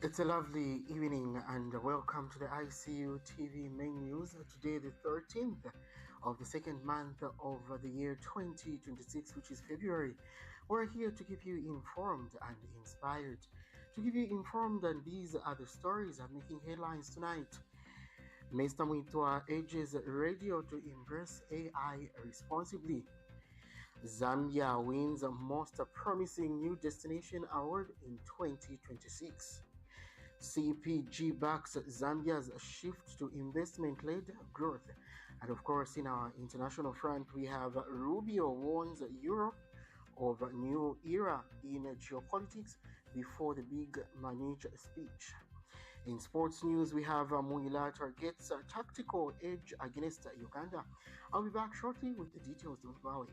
It's a lovely evening and welcome to the ICU TV Main News. Today, the 13th of the second month of the year 2026, which is February. We're here to keep you informed and inspired. To keep you informed, and these are the stories that are making headlines tonight. Mr. Mweetwa urges radio to embrace AI responsibly. Zambia wins Most Promising New Destination Award in 2026. CPG backs Zambia's shift to investment-led growth. And of course, in our international front, we have Rubio warns Europe of a new era in geopolitics before the big Munich speech. In sports news, we have Mwila targets a tactical edge against Uganda. I'll be back shortly with the details. Don't go away.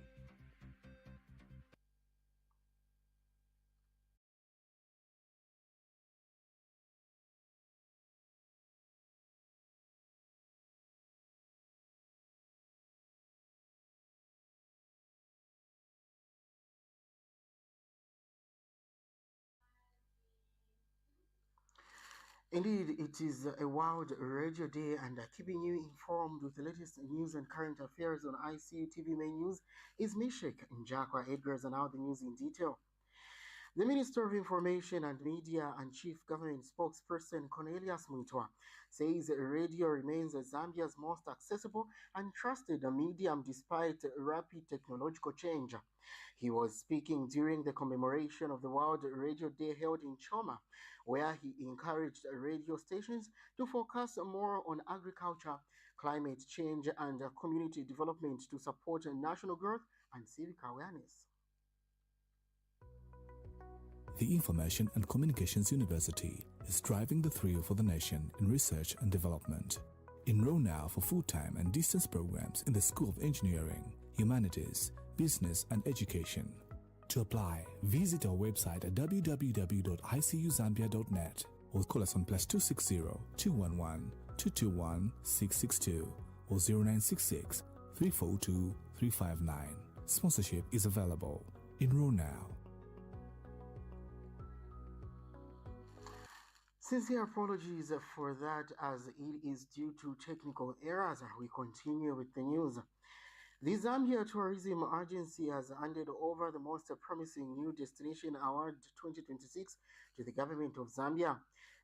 Indeed, it is a World Radio Day, and keeping you informed with the latest news and current affairs on ICU TV Main News is Mishek Njakwa Edgars, and now the news in detail. The Minister of Information and Media and Chief Government Spokesperson Cornelius Mweetwa says radio remains Zambia's most accessible and trusted medium despite rapid technological change. He was speaking during the commemoration of the World Radio Day held in Choma, where he encouraged radio stations to focus more on agriculture, climate change, and community development to support national growth and civic awareness. The Information and Communications University is driving the thrill for the nation in research and development. Enroll now for full-time and distance programs in the School of Engineering, Humanities, Business and Education. To apply, visit our website at www.icuzambia.net or call us on +260 211 221 662 or 0966 342 359. Sponsorship is available. Enroll now. Sincere apologies for that, as it is due to technical errors. We continue with the news. The Zambia Tourism Agency has handed over the Most Promising New Destination Award 2026 to the government of Zambia.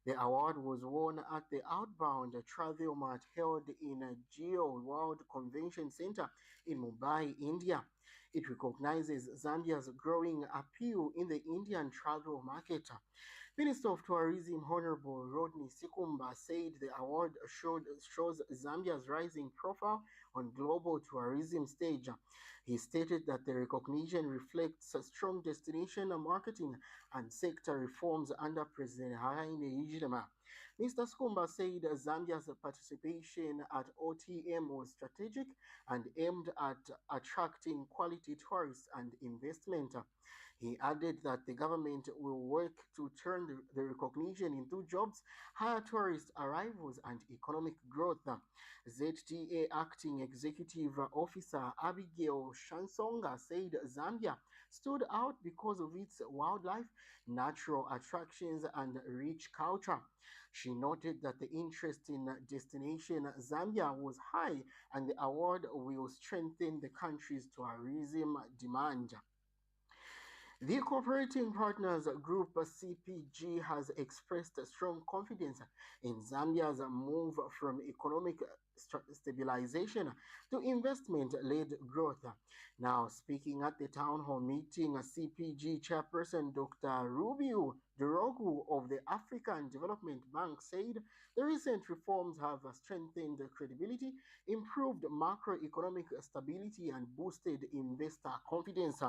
The award was won at the Outbound Travel Mart held in Geo World Convention Center in Mumbai, India. It recognizes Zambia's growing appeal in the Indian travel market. Minister of Tourism Honorable Rodney Sikumba said the award shows Zambia's rising profile on global tourism stage. He stated that the recognition reflects a strong destination marketing and sector reforms under President Hakainde Hichilema. Mr. Sikumba said Zambia's participation at OTM was strategic and aimed at attracting quality tourists and investment. He added that the government will work to turn the recognition into jobs, higher tourist arrivals, and economic growth. ZTA Acting Executive Officer Abigail Shansonga said Zambia stood out because of its wildlife, natural attractions, and rich culture. She noted that the interest in destination Zambia was high, and the award will strengthen the country's tourism demand. The Cooperating Partners Group CPG has expressed strong confidence in Zambia's move from economic stabilization to investment-led growth. Now, speaking at the town hall meeting, CPG chairperson Dr. Rubio of the African Development Bank said the recent reforms have strengthened credibility, improved macroeconomic stability, and boosted investor confidence.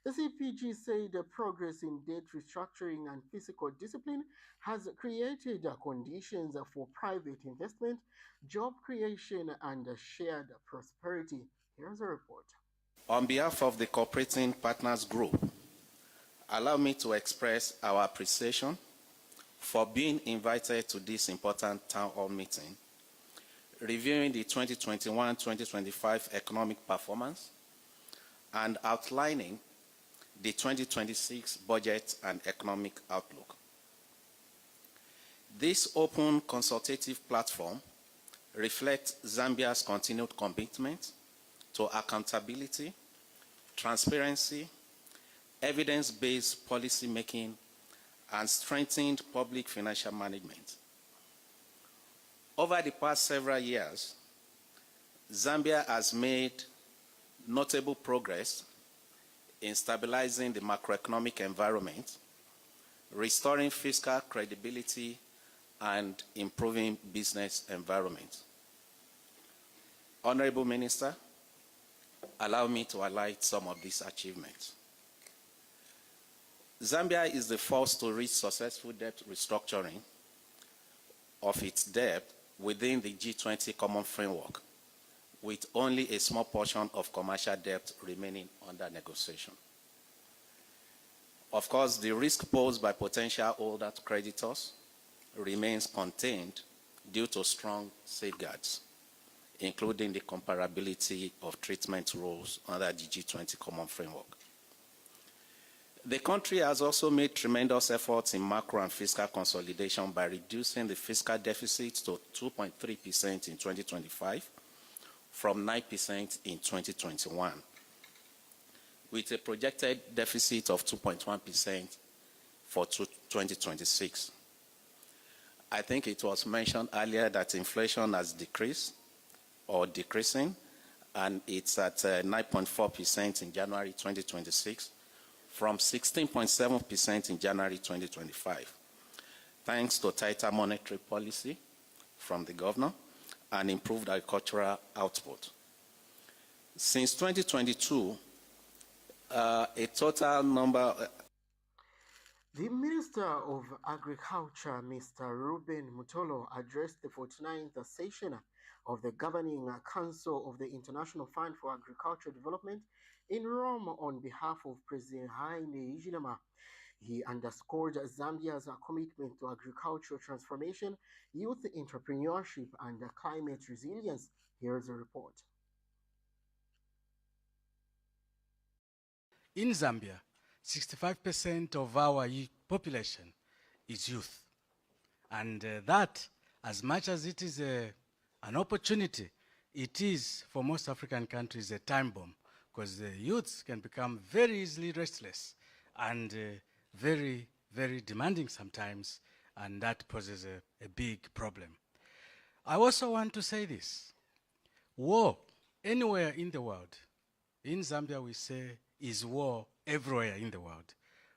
The CPG said progress in debt restructuring and fiscal discipline has created conditions for private investment, job creation, and shared prosperity. Here's a report. On behalf of the Cooperating Partners Group, allow me to express our appreciation for being invited to this important town hall meeting, reviewing the 2021-2025 economic performance and outlining the 2026 budget and economic outlook. This open consultative platform reflects Zambia's continued commitment to accountability, transparency, evidence-based policy making, and strengthened public financial management. Over the past several years, Zambia has made notable progress in stabilizing the macroeconomic environment, restoring fiscal credibility, and improving business environment. Honorable Minister, allow me to highlight some of these achievements. Zambia is the first to reach successful debt restructuring of its debt within the G20 Common Framework, with only a small portion of commercial debt remaining under negotiation. Of course, the risk posed by potential older creditors remains contained due to strong safeguards, including the comparability of treatment rules under the G20 Common Framework. The country has also made tremendous efforts in macro and fiscal consolidation by reducing the fiscal deficit to 2.3% in 2025 from 9% in 2021, with a projected deficit of 2.1% for 2026. I think it was mentioned earlier that inflation has decreased or decreasing, and it's at 9.4% in January 2026 from 16.7% in January 2025, thanks to tighter monetary policy from the governor and improved agricultural output. Since 2022, a total number... The Minister of Agriculture, Mr. Ruben Mutolo, addressed the 49th session of the Governing Council of the International Fund for Agricultural Development in Rome on behalf of President Haile Hichilema. He underscored Zambia's commitment to agricultural transformation, youth entrepreneurship, and climate resilience. Here's a report. In Zambia, 65% of our population is youth. And that, as much as it is an opportunity, it is, for most African countries, a time bomb, because the youths can become very easily restless and very, very demanding sometimes, and that poses a big problem. I also want to say this. War, anywhere in the world, in Zambia we say, is war everywhere in the world.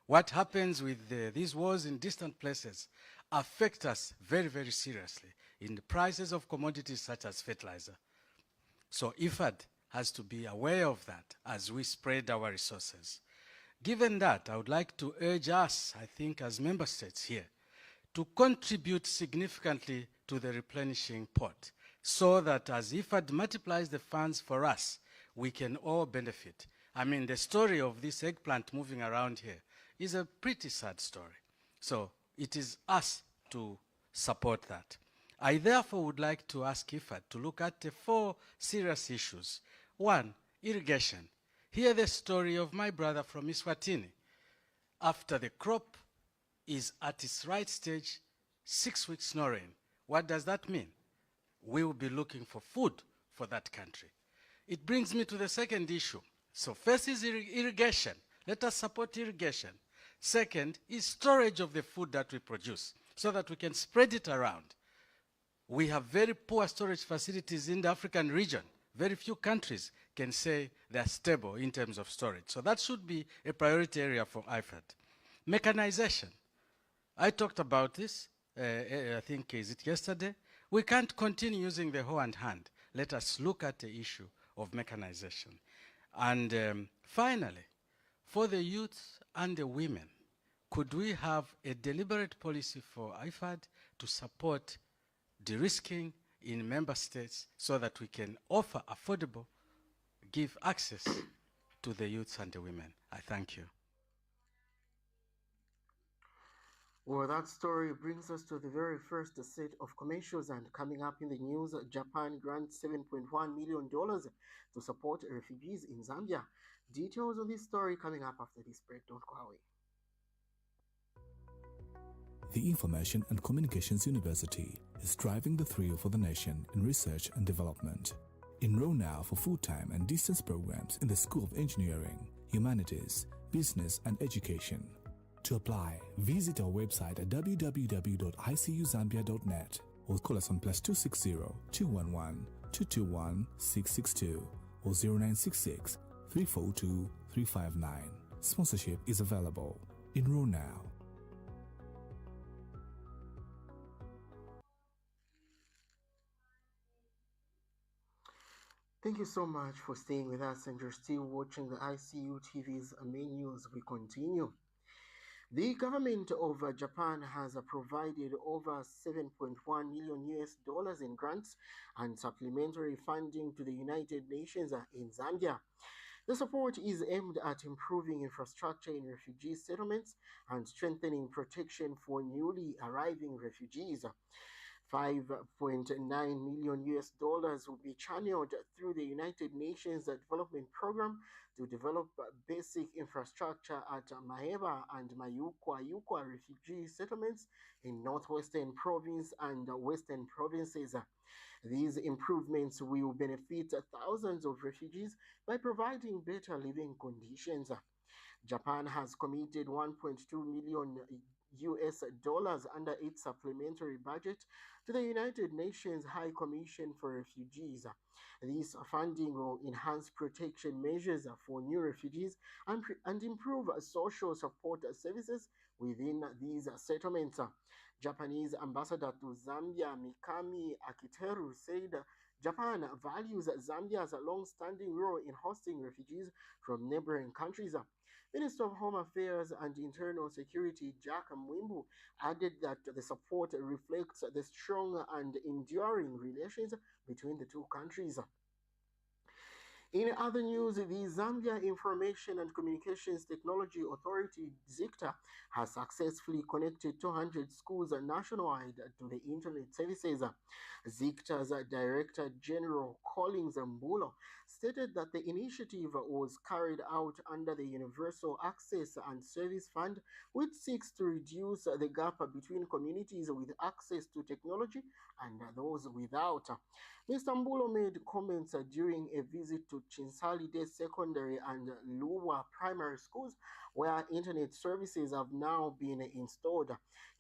What happens with these wars in distant places affect us very, very seriously in the prices of commodities such as fertilizer. So IFAD has to be aware of that as we spread our resources. Given that, I would like to urge us, I think, as member states here, to contribute significantly to the replenishing pot, so that as IFAD multiplies the funds for us, we can all benefit. I mean, the story of this eggplant moving around here is a pretty sad story. So it is us to support that. I therefore would like to ask IFAD to look at the 4 serious issues. 1, irrigation. Hear the story of my brother from Eswatini. After the crop is at its right stage, 6 weeks no rain. What does that mean? We will be looking for food for that country. It brings me to the second issue. So first is irrigation. Let us support irrigation. Second is storage of the food that we produce so that we can spread it around. We have very poor storage facilities in the African region. Very few countries can say they're stable in terms of storage. So that should be a priority area for IFAD. Mechanization. I talked about this, I think, is it yesterday? We can't continue using the hoe and hand. Let us look at the issue of mechanization. And finally, for the youth and the women, could we have a deliberate policy for IFAD to support de-risking in member states so that we can offer affordable, give access to the youths and the women? I thank you. Well, that story brings us to the very first set of commercials, and coming up in the news, Japan grants $7.1 million to support refugees in Zambia. Details of this story coming up after this break. Don't go away. The Information and Communications University is driving the thrill for the nation in research and development. Enroll now for full-time and distance programs in the School of Engineering, Humanities, Business and Education. To apply, visit our website at www.icuzambia.net or call us on +260 211 221 662 or 0966 342 359. Sponsorship is available. Enroll now. Thank you so much for staying with us, and you're still watching the ICU TV's main news. We continue. The government of Japan has provided over $7.1 million in grants and supplementary funding to the United Nations in Zambia. The support is aimed at improving infrastructure in refugee settlements and strengthening protection for newly arriving refugees. $5.9 million will be channeled through the United Nations Development Program to develop basic infrastructure at Maheba and Mweetwa refugee settlements in Northwestern Province and Western Provinces. These improvements will benefit thousands of refugees by providing better living conditions. Japan has committed $1.2 million under its supplementary budget to the United Nations High Commission for Refugees. This funding will enhance protection measures for new refugees and improve social support services within these settlements. Japanese ambassador to Zambia, Mikami Akiteru, said Japan values Zambia's long-standing role in hosting refugees from neighboring countries. Minister of Home Affairs and Internal Security Jack Mwimbu added that the support reflects the strong and enduring relations between the two countries. In other news, the Zambia Information and Communications Technology Authority, ZICTA, has successfully connected 200 schools nationwide to the internet services. ZICTA's Director General Collins Mbulo stated that the initiative was carried out under the Universal Access and Service Fund, which seeks to reduce the gap between communities with access to technology and those without. Mr. Mbulo made comments during a visit to Chinsali Day Secondary and Luwa Primary Schools, where internet services have now been installed.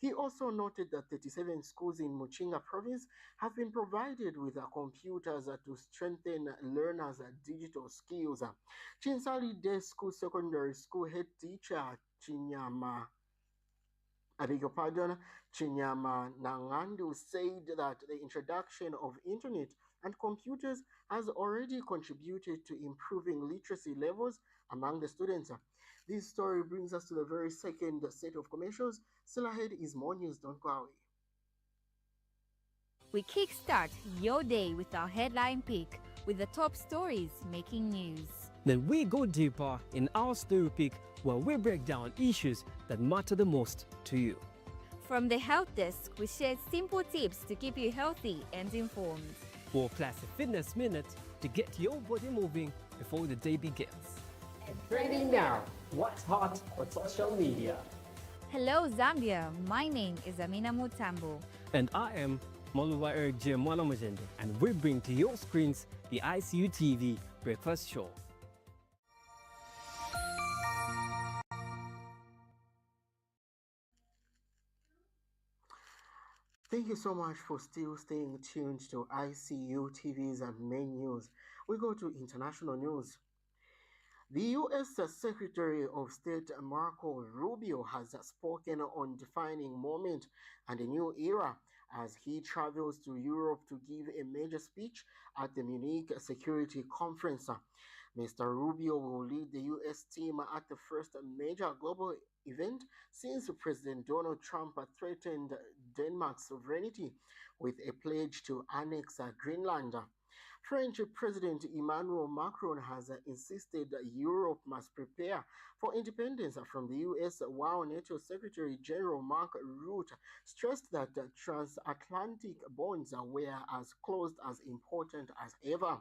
He also noted that 37 schools in Muchinga Province have been provided with computers to strengthen learners' digital skills. Chinsali Day School Secondary School head teacher Chinyama Nangandu said that the introduction of internet and computers has already contributed to improving literacy levels among the students. This story brings us to the very second set of commercials. Still ahead is more news. Don't go away. We kickstart your day with our headline pick with the top stories making news. Then we go deeper in our story pick, where we break down issues that matter the most to you. From the Health Desk, we share simple tips to keep you healthy and informed. For Classic Fitness Minute to get your body moving before the day begins. And trending now, what's hot on social media? Hello Zambia, my name is Amina Mutambo. And I am Mwila and we bring to your screens the ICU TV Breakfast Show. Thank you so much for still staying tuned to ICU TV's main news. We go to international news. The U.S. Secretary of State Marco Rubio has spoken on defining moment and a new era as he travels to Europe to give a major speech at the Munich Security Conference. Mr. Rubio will lead the U.S. team at the first major global event since President Donald Trump threatened Denmark's sovereignty with a pledge to annex Greenland. French President Emmanuel Macron has insisted that Europe must prepare for independence from the US, while NATO Secretary General Mark Rutte stressed that transatlantic bonds were as close as important as ever.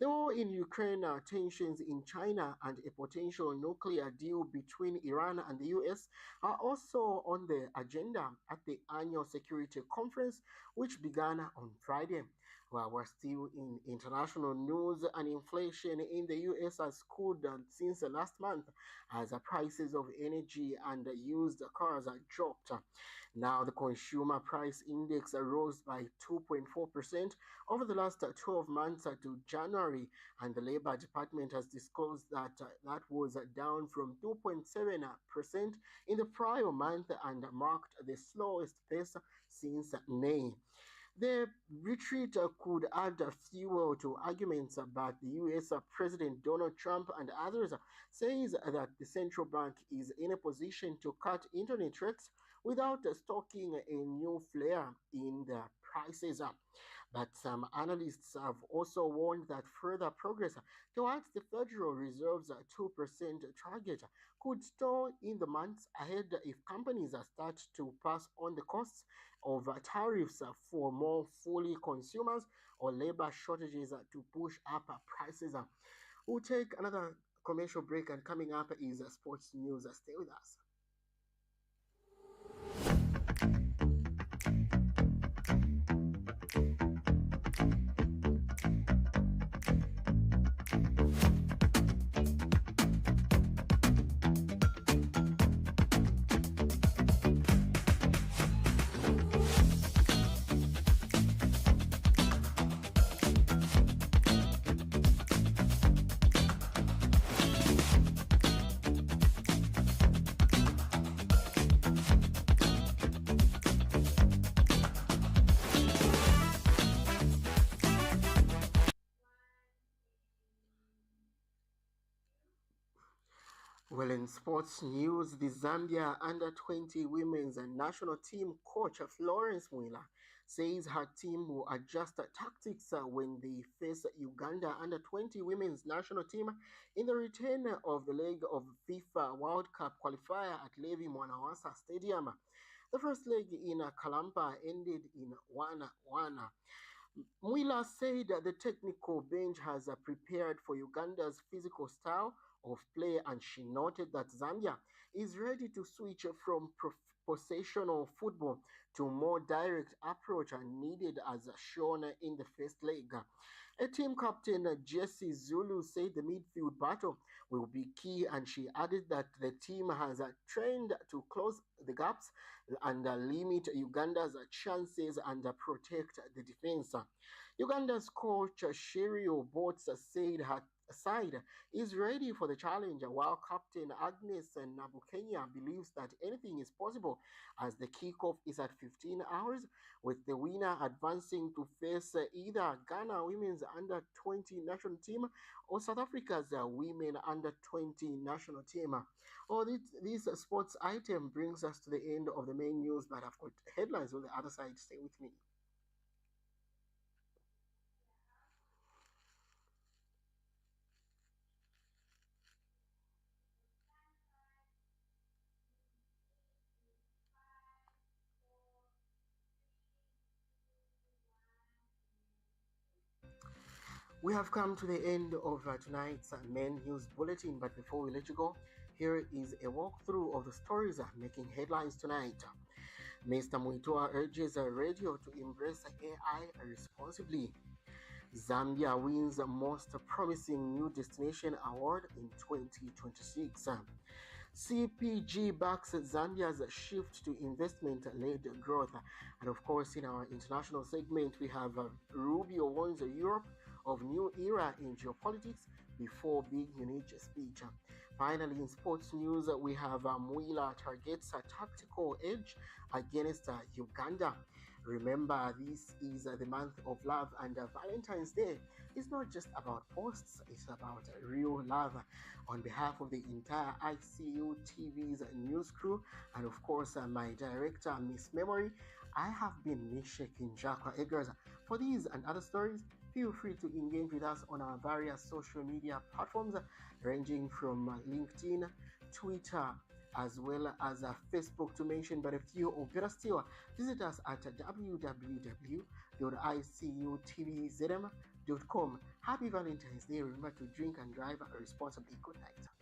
The war in Ukraine, tensions in China, and a potential nuclear deal between Iran and the US are also on the agenda at the annual security conference, which began on Friday. While we're still in international news, and inflation in the US has cooled since last month as prices of energy and used cars dropped. Now, the consumer price index rose by 2.4% over the last 12 months to January, and the Labor Department has disclosed that that was down from 2.7% in the prior month and marked the slowest pace since May. The retreat could add fuel to arguments about the US President Donald Trump and others says that the central bank is in a position to cut internet rates without stoking a new flare in the prices. But some analysts have also warned that further progress towards the Federal Reserve's 2% target could stall in the months ahead if companies start to pass on the costs of tariffs for more fully consumers or labor shortages to push up prices. We'll take another commercial break, and coming up is sports news. Stay with us. Well, in sports news, the Zambia under-20 women's national team coach Florence Mwila says her team will adjust tactics when they face Uganda under-20 women's national team in the return of the leg of FIFA World Cup qualifier at Levi Mwanawasa Stadium. The first leg in Kalampa ended in 1-1. Mwila said the technical bench has prepared for Uganda's physical style of play, and she noted that Zambia is ready to switch from possessional football to more direct approach needed as shown in the first leg. A team captain, Jesse Zulu, said the midfield battle will be key, and she added that the team has trained to close the gaps and limit Uganda's chances and protect the defense. Uganda's coach Sherio Bots said her side is ready for the challenge, while Captain Agnes Nabukenya believes that anything is possible as the kickoff is at 15 hours, with the winner advancing to face either Ghana women's under-20 national team or South Africa's women under-20 national team. This sports item brings us to the end of the main news, but I've got headlines on the other side. Stay with me. We have come to the end of tonight's main news bulletin, but before we let you go, here is a walkthrough of the stories making headlines tonight. Mr. Mweetwa urges radio to embrace AI responsibly. Zambia wins most promising new destination award in 2026. CPG backs Zambia's shift to investment-led growth. And of course, in our international segment, we have Rubio warns Europe of new era in geopolitics before big Munich speech. Finally, in sports news, we have Mwila targets a tactical edge against Uganda. Remember, this is the month of love, and Valentine's Day is not just about posts, it's about real love. On behalf of the entire ICU TV's news crew, and of course my director, Miss Memory, I have been Mishek Njakwa Eggers. For these and other stories, feel free to engage with us on our various social media platforms, ranging from LinkedIn, Twitter, as well as Facebook, to mention but a few. Or better still, visit us at www.icutvzm.com Happy Valentine's Day. Remember to drink and drive responsibly. Good night.